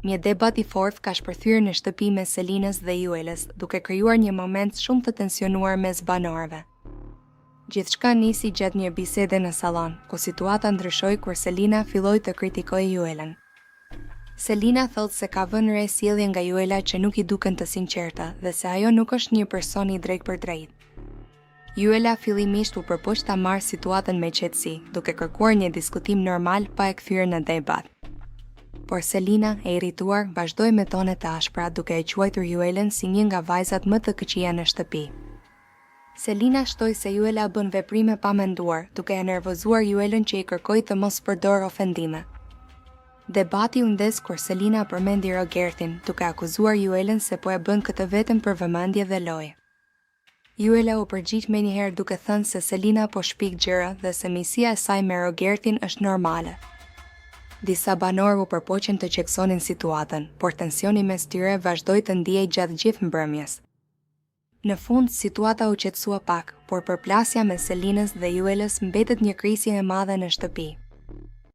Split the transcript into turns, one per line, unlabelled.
Një debat I fortë ka shpërthyer në shtëpi mes Selinës dhe Juelës, duke krijuar një moment shumë të tensionuar mes banorëve. Gjithçka nisi gjatë një bisede në sallon, ku situata ndryshoi kur Selina filloi të kritikojë Juelën. Selina thotë se ka vënë re sjellje nga Juela që nuk I duken të sinqerta dhe se ajo nuk është një person I drejtë për drejtë. Juela fillimisht u përpoq ta marrë situatën me qetësi, duke kërkuar një diskutim normal pa e kthyer në debat. Por Selina, e irrituar, vazhdoi me tone të ashpra duke e quajtur Juelën si një nga vajzat më të këqija në shtëpi. Selina shtoi se Juela bën veprime pa menduar, duke e nervozuar Juelën që I kërkoi të mos përdor ofendime. Debati u ndes kur Selina përmendi Rogertin, duke akuzuar Juelën se po e bën këtë vetëm për vëmendje dhe lojë. Juela u përgjigj menjëherë duke thënë se Selina po shpik gjëra dhe se misia e saj me Rogertin është normale. Disa banorë u përpoqën të qetësonin situatën, por tensioni mes tyre vazhdoi të ndiej gjatë gjithë mbrëmjes. Në fund, situata u qetësua pak, por përplasja mes Selinës dhe Juelës mbetet një krisje e madhe në shtëpi.